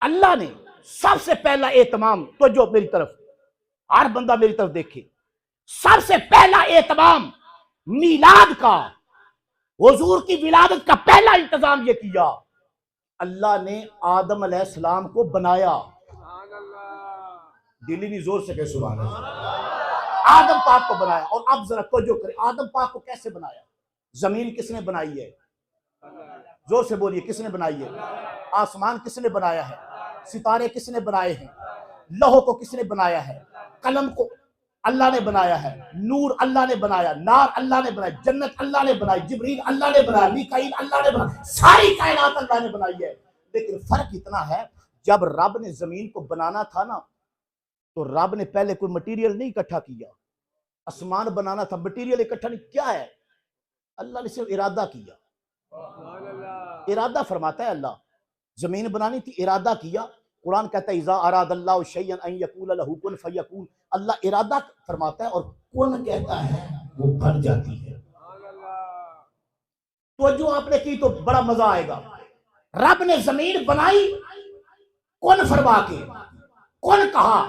अल्लाह ने सबसे पहला एहतमाम, तो जो मेरी तरफ, हर बंदा मेरी तरफ देखे, सबसे पहला एहतमाम मीलाद का, हुजूर की विलादत का पहला इंतजाम ये किया। अल्लाह ने आदम अलैहिस्सलाम को बनाया। दिल्ली नहीं जोर से कहे सुभान अल्लाह। आदम पाक को बनाया। और अब जरा तवज्जो करें, आदम पाक को कैसे बनाया? जमीन किसने बनाई है? जोर से बोलिए, किसने बनाई है? आसमान किसने बनाया है? सितारे किसने बनाए हैं? लौह को किसने बनाया है? कलम को अल्लाह ने बनाया है, नूर अल्लाह ने बनाया, नार अल्लाह ने बनाई, जन्नत अल्लाह ने बनाई, जिब्रील अल्लाह ने बनाया, मीकाईल अल्लाह ने बनाया, सारी कायनात अल्लाह ने बनाई है। लेकिन फर्क इतना है, जब रब ने जमीन को बनाना था ना, तो रब ने पहले कोई मटेरियल नहीं इकट्ठा किया। आसमान बनाना था, मटेरियल इकट्ठा नहीं, क्या है? अल्लाह ने सिर्फ इरादा किया। इरादा फरमाता है अल्लाह। जमीन बनानी थी, इरादा किया। कुरान कहता है इज़ा अरादल्लाहु शैयन अन यकूल लहू कुन फयकून। अल्लाह इरादा फरमाता है और कुन कहता है, वो बन जाती है। तो जो आपने की तो बड़ा मजा आएगा। रब ने जमीन बनाई कुन फरमा के, कुन कहा,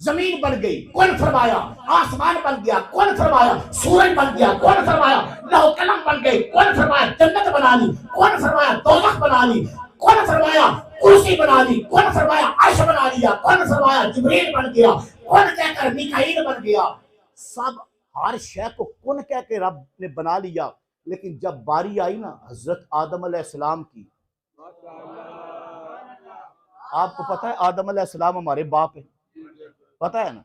जमीन बन गई, कौन फरमाया? आसमान बन गया, कौन फरमाया? सूरज बन गया, कौन फरमाया? लौह कलम बन गए, कौन फरमाया? जन्नत बना ली, कौन फरमाया? दोज़ख बना ली, कौन फरमाया? कुर्सी बना ली, कौन फरमाया? अर्श बना लिया, कौन फरमाया? जिब्रील बन गया, कौन कहकर मीकाईल बन गया। सब हर शय को कौन कह के रब ने बना लिया। लेकिन जब बारी आई ना हजरत आदम अलैहिस्सलाम की, आपको पता है आदम अलैहिस्सलाम हमारे बाप है, पता है ना?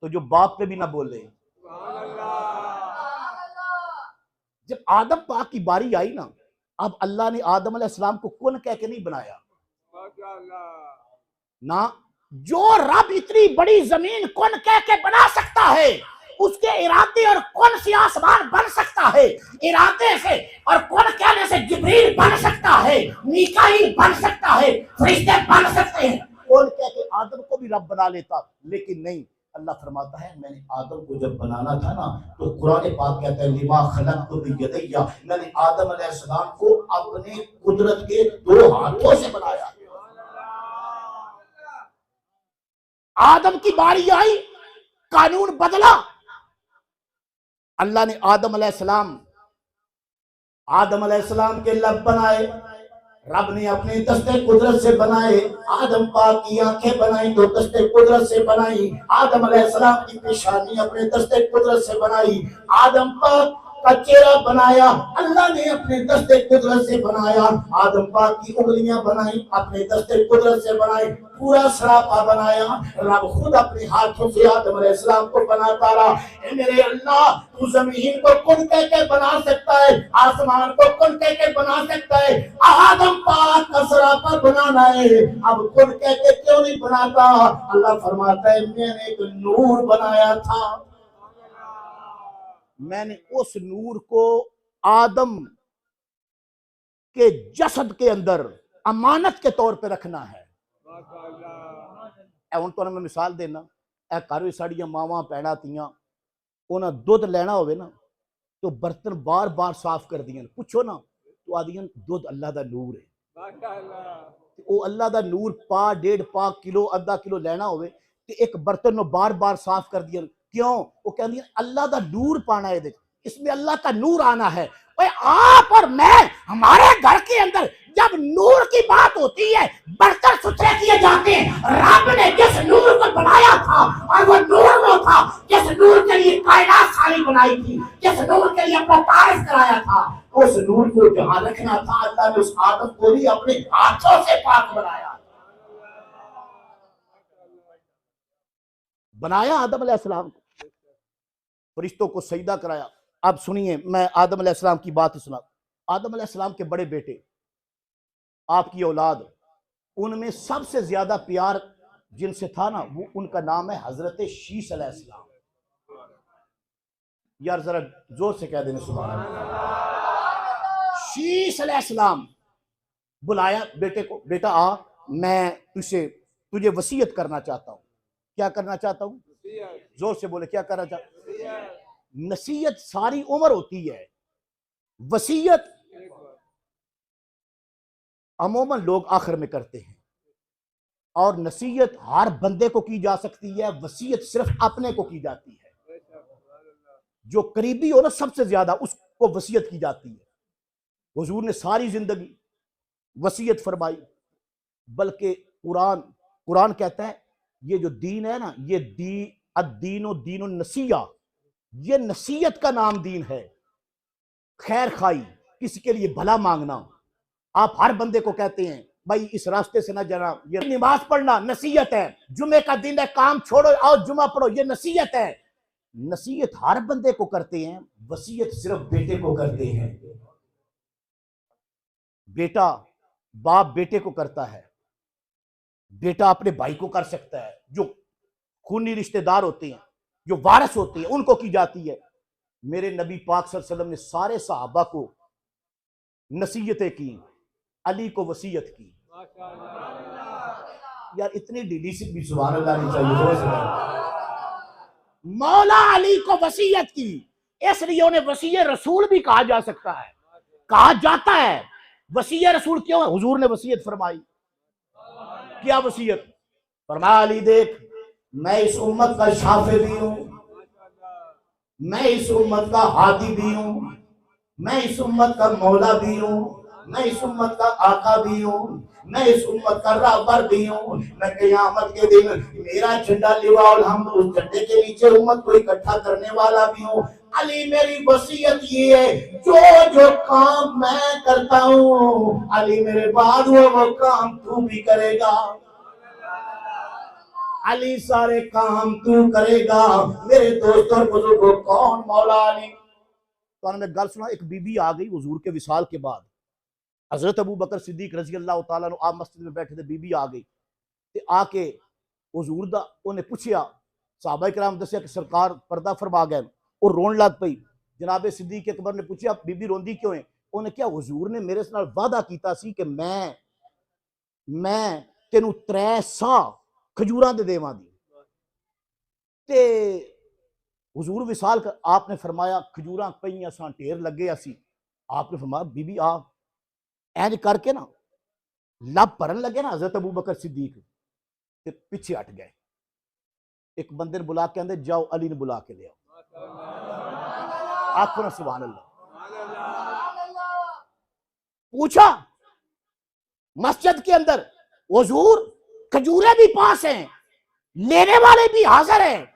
तो जो बाप पे भी ना बोले, जब आदम पाक की बारी आई ना, अब अल्लाह ने आदम अलैहिस्सलाम को कौन कह के नहीं बनाया ना। जो रब इतनी बड़ी जमीन कौन कह के बना सकता है, उसके इरादे और कौन सी आसमान बन सकता है, इरादे से और कौन कहने से जिब्रील बन सकता है, मीकाईल बन सकता है, फरिश्ते बन सकते हैं। कौन कह के आदम को भी रब बना लेता, लेकिन नहीं। अल्लाह फरमाता है मैंने आदम को जब बनाना था ना, तो कुरान पाक कहता है लिमा खलक़तु बियदैया, मैंने आदम अलैहिस्सलाम को अपने कुदरत के दो हाथों से बनाया। आदम की बारी आई, कानून बदला। अल्लाह ने आदम अलैहिस्सलाम के लब बनाए, रब ने अपने दस्ते कुदरत से बनाए। आदम पाक की आंखें बनाई तो दस्ते कुदरत से बनाई। आदम अलैहिस्सलाम की पेशानी अपने दस्ते कुदरत से बनाई। आदम पाक का चेहरा बनाया, अल्लाह ने अपने दस्ते कुदरत से बनाया। आदम पाक की उंगलियां बनाई, अपने दस्ते कुदरत से बनाई। पूरा सरापा बनाया। रब खुद अपने हाथों से आदम अलैहिस्सलाम को बनाता रहा। ए मेरे अल्लाह, तू जमीन को कुन कह के बना सकता है, आसमान को कुन कह के बना सकता है, आदम पाक का सरापा बनाना है, अब कुन कह के क्यों नहीं बनाता? अल्लाह फरमाता है मैंने एक नूर बनाया था, मैंने उस नूर को आदम के जसद के अंदर अमानत के तौर पे रखना है। हुण तुहानूं मैं मिसाल देना, ए घर विच साड़ियां मावां भैणां धीआं उन्हां दुध लेना होवे ना तो बर्तन बार बार साफ कर दियां, पुछो ना तो आदियां दुध अल्लाह दा नूर है। वो अल्लाह दा नूर पा डेढ़ पा किलो अद्धा किलो लेना होवे ते एक बर्तन नो बार बार साफ कर दियां, क्यों? वो कहदियां अल्लाह दा नूर पाना है, इसमें अल्लाह का नूर आना है। आप और मैं, हमारे घर के अंदर जब नूर की बात होती है, बर्तन सुथरे किए जाते हैं। रब ने जिस नूर को बनाया था, और वो नूर वो था जिस नूर के लिए कायनात सारी बनाई थी, जिस नूर के लिए अपना तारीफ कराया था, उस नूर को जहां रखना था, अल्लाह ने उस आदम को भी अपने हाथों से पाक बनाया आदम अलैहिस्सलाम को, फरिश्तों को सजदा कराया। अब सुनिए, मैं आदम अलैहिस्सलाम की बात सुना। आदम अलैहिस्सलाम के बड़े बेटे, आपकी औलाद, उनमें सबसे ज्यादा प्यार जिनसे था ना, वो उनका नाम है हजरत शीश अलैहिस्सलाम। यार जरा जोर से कह देने सुभान अल्लाह। शीश अलैहिस्सलाम बुलाया बेटे को, बेटा आ, मैं तुझे वसीयत करना चाहता हूं। क्या करना चाहता हूं? जोर से बोले, क्या करना चाहता? नसीहत सारी उम्र होती है, वसीयत अमूमन लोग आखिर में करते हैं, और नसीहत हर बंदे को की जा सकती है, वसीयत सिर्फ अपने को की जाती है। जो करीबी हो ना सबसे ज्यादा, उसको वसीयत की जाती है। हुजूर ने सारी जिंदगी वसीयत फरमाई, बल्कि कुरान कहता है ये जो दीन है ना, ये दीनो नसीहा, ये नसीहत का नाम दीन है। खैर खाई, किसी के लिए भला मांगना। आप हर बंदे को कहते हैं भाई इस रास्ते से ना जाना, ये नमाज पढ़ना नसीहत है, जुमे का दिन है, काम छोड़ो आओ जुमा पढ़ो, ये नसीहत है। नसीहत हर बंदे को करते हैं, वसीयत सिर्फ बेटे को करते हैं। बेटा बाप बेटे को करता है, बेटा अपने भाई को कर सकता है। जो खूनी रिश्तेदार होते हैं, जो वारिस होते हैं, उनको की जाती है। मेरे नबी पाक सल्लल्लाहु अलैहि वसल्लम ने सारे सहाबा को नसीहतें की, अली को वसीयत की। यार इतनी ढीली सी भी सुभान अल्लाह नहीं चाहिए। मौला अली को वसीयत की, इसलिए उन्हें वसीय रसूल भी कहा जा सकता है, कहा जाता है। वसीय रसूल क्यों है? हुजूर ने वसीयत फरमाई। क्या वसीयत फरमाया? अली देख, मैं इस उम्मत का शाफे भी हूं, मैं इस उम्मत का हादी भी हूं, मैं इस उम्मत का मौला भी हूं, मैं इस उम्मत का आका भी हूं, मैं इस उम्मत का राहबर भी हूं। मैं क़यामत के दिन मेरा झंडा लिवाओ, हम उस झंडे के नीचे उम्मत को इकट्ठा करने वाला भी हूं। अली मेरी वसीयत ये है, जो काम मैं करता हूं, अली मेरे बाद वो काम तू भी करेगा। अली सारे काम तू करेगा। मेरे दोस्तों बुजुर्गों, कौन मौला अली? तो मैं गल सुना, एक बीबी आ गई हुजूर के विसाल के बाद, हजरत अबू बकर सिद्दीक रजी अल्लाह तआला अन्हु आप मस्जिद में बैठे थे, बीबी आ गई ते आके हुजूर दा उन्हें पूछया, सहाबा किराम दसिया कि सरकार पर्दा फरमा गए, और रोन लग पई। जनाबे सिद्दीक अकबर ने पूछया बीबी रोंदी क्यों है? उन्हें क्या, हुजूर ने मेरे नाल वादा कीता सी कि मैं तेनू 3 सा खजूरां दे देवांगी। ते हुजूर विसाल कर आपने फरमाया खजूरां पईयां सा, ढेर लगे असी। आपने फरमाया बीबी आ ऐज करके ना लब भरन लगे ना हजरत अबू बकर सिद्दीक ते पीछे हट गए। एक बंदे ने बुला के आंदे जाओ अली ने बुला के ले आओ। आखो ना सुभान अल्लाह। पूछा मस्जिद के अंदर, हुजूर खजूरें भी पास हैं, लेने वाले भी हाजिर हैं।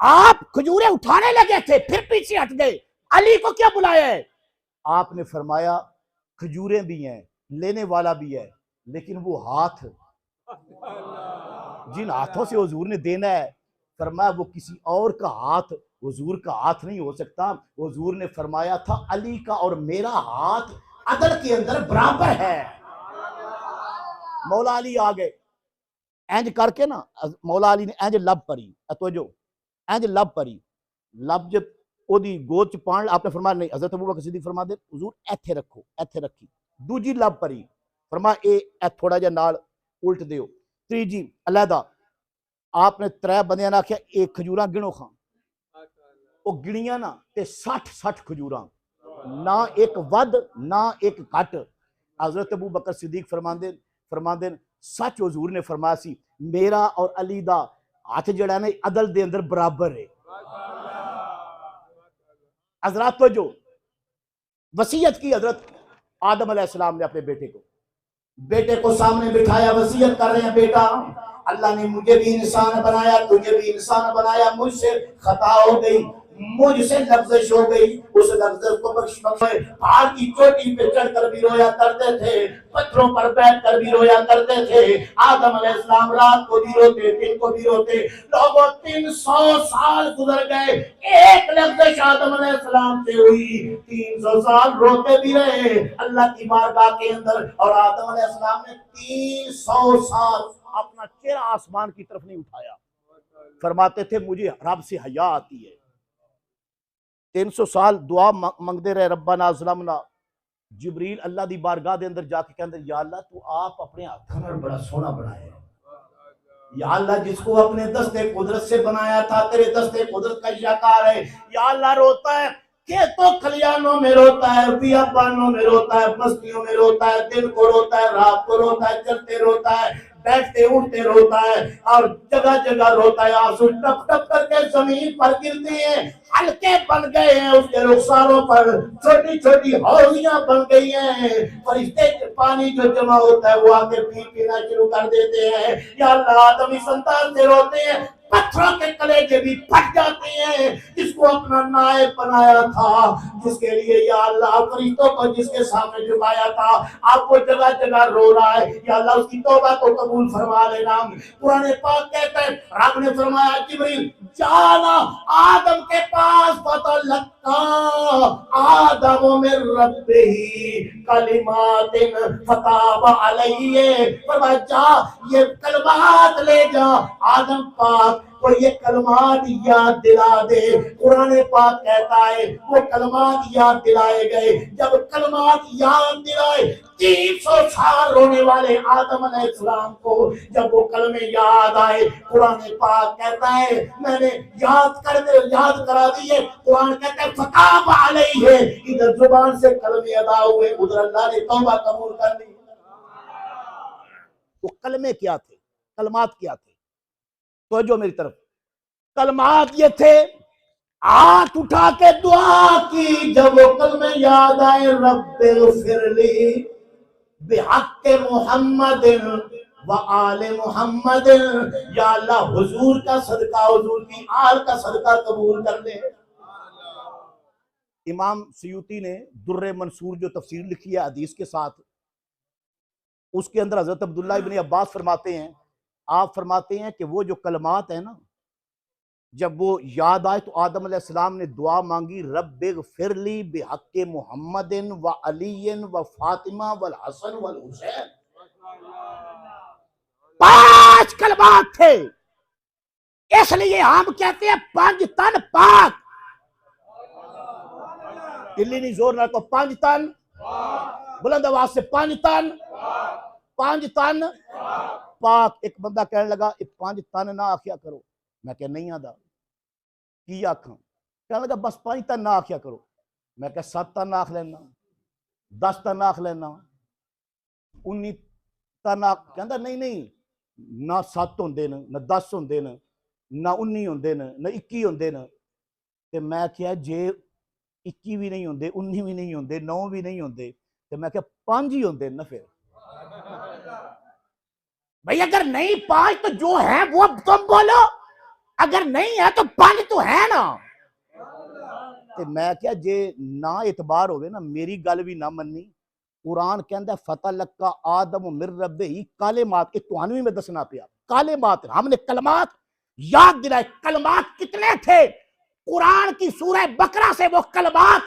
आप खजूरें उठाने लगे थे, फिर पीछे हट गए। अली को क्या बुलाया है? आपने फरमाया खजूरें भी हैं, लेने वाला भी है, लेकिन वो हाथ जिन हाथों से हुजूर ने देना है, फरमाया वो किसी और का हाथ हुजूर का हाथ नहीं हो सकता। हुजूर ने फरमाया था अली का और मेरा हाथ अदल के अंदर बराबर है। मौला अली आ गए, इंज करके ना मौला अली ने इंज लब परी, तो जो इंज लब परी, लब जब ओदी गोद च पान आपने फरमाया नहीं, हजरत अबू बकर सिद्दीक फरमा दे हुजूर इथे रखो, इथे रखी। दूजी लब परी, फरमाया ए थोड़ा जिहा नाल उल्ट दियो। तीजी अलहदा, आपने त्रै बंदियां ने आख्या एक खजूरां गिनो खां, वो गिनियां ना ते 60 खजूरां, ना एक वध ना एक घट। हजरत अबू बकर सिद्दीक फरमांदे सच हुजूर ने फरमाया सी मेरा और अली दा हाथ जड़ा ने अदल दे अंदर बराबर है। हजरत तो जो वसीयत की हजरत आदम अलैहिस्सलाम ने अपने बेटे को सामने बिठाया, वसीयत कर रहे हैं बेटा अल्लाह ने मुझे भी इंसान बनाया, तुझे भी इंसान बनाया, मुझसे खता हो गई, मुझसे लफ्ज़िश हो गई, उस लफ्ज़ को बख्श पहाड़ की चोटी पे चढ़कर भी रोया करते थे, पत्थरों पर बैठकर भी रोया करते थे। आदम अलैहिस्सलाम रात को भी रोते, दिन को भी रोते। लोगों 300 साल गुजर गए, एक लफ्ज़िश आदम अलैहिस्सलाम से हुई, 300 साल रोते भी रहे अल्लाह की बारगाह के अंदर। और आदम अलैहिस्सलाम ने 300 साल अपना चेहरा आसमान की तरफ नहीं उठाया, फरमाते थे मुझे रब से हया आती है। 300 साल दुआ मंगते रहे, रब्बना ज़लमना। जिब्रील अल्लाह दी बारगाह दे अंदर जाके कहंदे या अल्लाह तू आप अपने हाथों में बड़ा सोना बनाया, या अल्लाह जिसको अपने दस्ते कुदरत से बनाया था तेरे दस्ते कुदरत का शाकार है। या अल्लाह रोता है खेतों खलियानों में रोता है, बियाबानों में रोता है, बस्तियों में रोता है, दिन को रोता है, रात को रोता है, चलते रोता है, बैठते उठते रोता है, और जगह जगह रोता है। आंसू टप टप करके जमीन पर गिरते हैं, हल्के बन गए हैं उसके रुखसारों पर, छोटी छोटी हौलियां बन गई हैं। फरिश्ते पानी जो जमा होता है वो आके पीना शुरू कर देते हैं। या अल्लाह आदमी संतान से रोते हैं, पत्थरों के कलेजे भी फट जाते हैं। जिसको अपना नायब बनाया था, जिसके लिए या अल्लाह फरिश्तों को जिसके सामने झुकाया था, आप वो जगह जगह रो रहा है। या अल्लाह उसकी तौबा को कबूल फरमा लेना। कुरान पाक कहता है रब ने फरमाया जिब्रील जाना आदम के पास, पता लगता आदम में रब्बिही कलिमातिन फताबा अलैहि, फरमाया जा ये कलमात ले जा आदम पाक को, ये कलमात याद दिला दे। कुरान पाक कहता है वो कलमात याद दिलाए गए। जब कलमात याद दिलाए 300 साल रोने वाले आदम अलैहिस्सलाम को जब वो कलमे याद आए, कुरान पाक कहता है मैंने याद करा दिए। कुरान कहता है फताब अलैहि है, इधर जुबान से कलमे अदा हुए, उधर अल्लाह ने तौबा कबूल कर ली। वो कलमे क्या थे, कलमात क्या थे? तो जो मेरी तरफ कलमात ये थे, हाथ उठा के दुआ की जब वो कलमे याद आए, रब्बे फिरली बिहक़्क़ि मुहम्मदिन व आले मुहम्मदिन, या अल्लाह हुजूर का सदका, हुजूर की आल का सदका कबूल कर ले। इमाम सयूती ने दुर्रे मंसूर जो तफसीर लिखी है हदीस के साथ, उसके अंदर हजरत अब्दुल्ला इब्न अब्बास फरमाते हैं, आप फरमाते हैं कि वो जो कलमात है ना, जब वो याद आए तो आदम अलैहिस्सलाम ने दुआ मांगी, रब्बिग़फिरली बिहक़्क़ि मुहम्मदिन व अलीयन व फातिमा वल हसन वल हुसैन। 5 कलमात थे, इसलिए हम कहते हैं 5 तन पाक। दिल्ली नहीं जोर ना को 5 तन, बुलंद आवाज से 5 तन, 5 तन पाक। एक बंदा कहने लगा 5 तन ना आख्या करो, मैं क्या नहीं आता की आखा, कहने लगा बस 5 तन ना आख्या करो, मैं क्या 7 तन आख लेना, 10 तन आख लेना, 19 तन आख, कहता नहीं ना 7 होंदे न, ना 10 होंदे न, ना 19 होंदे न, ना 21 होंदे न। ते मैं क्या जे 21 भी नहीं होंदे, 19 भी नहीं होंदे, 9 भी नहीं होंदे, ते मैं क्या 5 ही होंदे ना। फिर भाई अगर नहीं 5 तो जो है वो तुम बोलो, अगर नहीं है तो 5 तो है ना। ते मैं क्या जे ना इतबार होवे ना मेरी गल भी ना मन्नी कुरान कहता फतह लक्का आदम मिर रब्बे ही कालेमात ये तुहानू भी मैं दसना पिया कालेमात हमने कलमात याद दिलाए कलमात कितने थे कुरान की सूरह बकरा से वो कलमात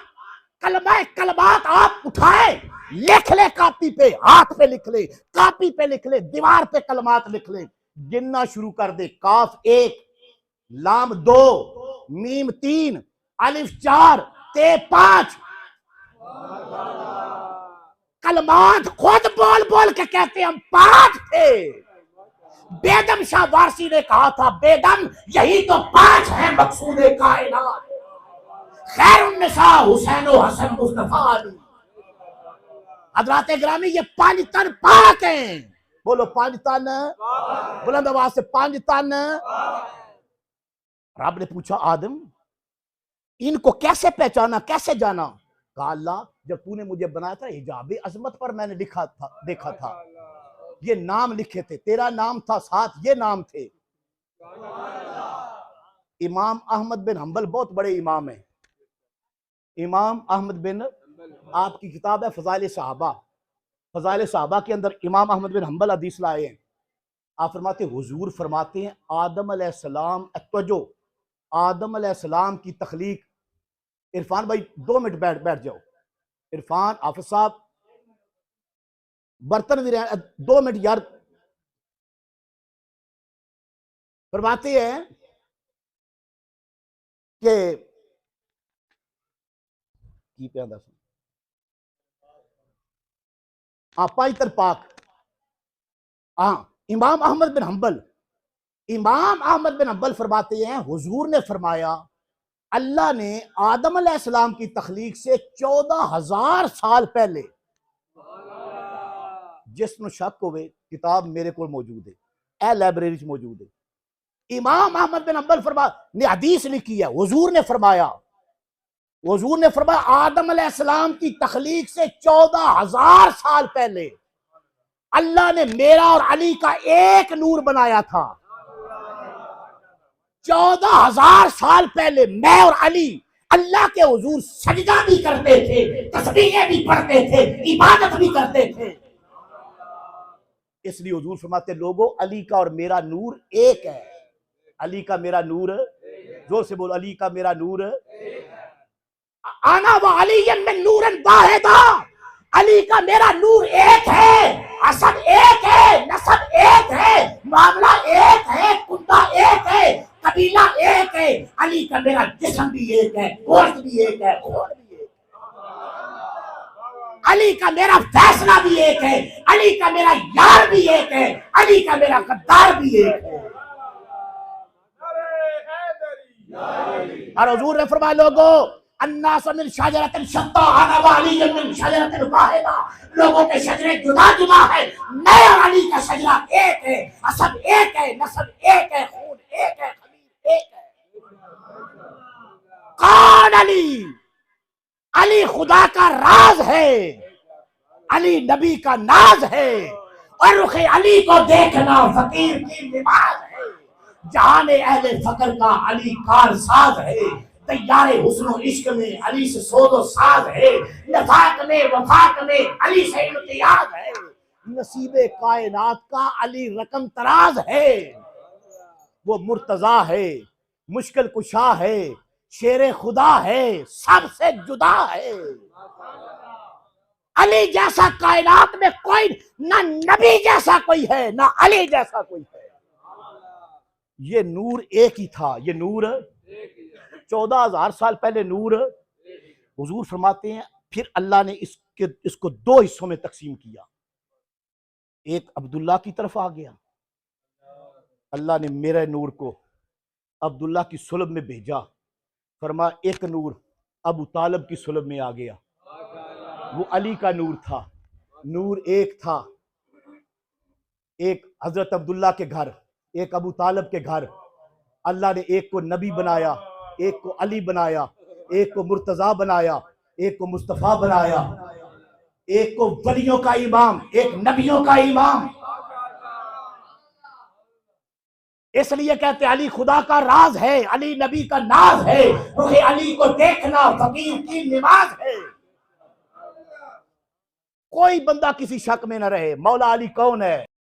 कलमात आप उठाए लिख ले कापी पे हाथ पे लिख ले कापी पे लिख ले दीवार पे कलमात लिख ले गिनना शुरू कर दे काफ 1 लाम 2 मीम 3 अलिफ 4 ते 5 कलमात खुद बोल बोल के कहते हम 5 थे बेदम शाह वारसी ने कहा था बेदम यही तो 5 है मकसूदे कायनात खैरुन्निसा हुसैन व हसन मुस्तफा अली हजरात ग्रामी ये 5 तन पाक हैं बोलो 5 तन बुलंद आवाज से 5 तन रब ने पूछा आदम इनको कैसे पहचाना कैसे जाना कहा अल्लाह जब तूने मुझे बनाया था हिजाब अजमत पर मैंने लिखा था देखा था ये नाम लिखे थे तेरा नाम था साथ ये नाम थे इमाम अहमद बिन हंबल बहुत बड़े इमाम हैं इमाम अहमद बिन आपकी किताब है फजाइल सहाबा के अंदर इमाम अहमद बिन हंबल हदीस लाए हैं आप फरमाते हुजूर फरमाते हैं आदम अलैहिस्सलाम अत्वजो आदम अलैहिस्सलाम की तख्लीक इरफान भाई 2 मिनट बैठ जाओ इरफान हाफिज साहब बर्तन भी 2 मिनट यार फरमाते हैं कि पाइतर पाक इमाम अहमद बिन हंबल फरमाते हैं हुजूर ने फरमाया अल्लाह ने आदम अलैहिस्सलाम की तख्लीक से 14,000 साल पहले जिसनु शक होवे किताब मेरे को मौजूद है ए लाइब्रेरी च मौजूद है इमाम अहमद बिन हंबल ने हदीस लिखी है हुजूर ने फरमाया आदम अलैहिस्सलाम की तख्लीक से 14,000 साल पहले अल्लाह ने मेरा और अली का एक नूर बनाया था 14,000 साल पहले मैं और अली अल्लाह के हुजूर सजदा भी करते थे तस्बीहें भी पढ़ते थे इबादत भी करते थे इसलिए हुजूर फरमाते लोगों अली का और मेरा नूर एक है अली का मेरा नूर जोर से बोलो अली का मेरा नूर आना व अली में नूरन वाहिदा अली का मेरा नूर एक है असद एक है नसब एक है मामला एक है कुंडा एक है कबीला एक है अली का मेरा जिस्म भी एक है गोश्त भी एक है खून भी एक है अली का मेरा फैसला भी एक है अली का मेरा यार भी एक है अली का मेरा गद्दार भी एक है और हुजूर ने फरमाया लोगों अन्नास मिन शजरतिन शत्ता अना व अली मिन शजरतिन वाहिदा लोगों के शजरे जुदा जुदा है मैं और अली का शजरा एक है असब एक है नसब एक है खून एक है खमीर एक है कौन अली खुदा का राज है अली नबी का नाज है और रुखे अली को देखना फकीर की नमाज है जहां अहले फकर का अली कारसाज है तैयारे हुस्नो इश्क में अली से सोदो साज है नफाक में वफाक में अली से इम्तियाज है नसीबे कायनात का अली रकम तराज है वो मुर्तजा है मुश्किल कुशा है शेरे खुदा है सबसे जुदा है अली जैसा कायनात में कोई ना नबी जैसा कोई है ना अली जैसा कोई है ये नूर एक ही था ये नूर 14,000 साल पहले नूर हुजूर फरमाते हैं फिर अल्लाह ने इसको 2 हिस्सों में तकसीम किया एक अब्दुल्ला की तरफ आ गया अल्लाह ने मेरे नूर को अब्दुल्ला की सुलभ में भेजा फरमा एक नूर अबू तालिब की सुलभ में आ गया वो अली का नूर था नूर एक था एक हजरत अब्दुल्ला के घर एक अबू तालिब के घर अल्लाह ने एक को नबी बनाया एक को अली बनाया एक को मुर्तजा बनाया एक को मुस्तफा बनाया एक को वलियों का इमाम एक नबियों का इमाम इसलिए कहते अली खुदा का राज है, अली नबी का नाज है, क्योंकि अली को देखना फकीर की नमाज है। कोई बंदा किसी शक में न रहे, मौला अली कौन है।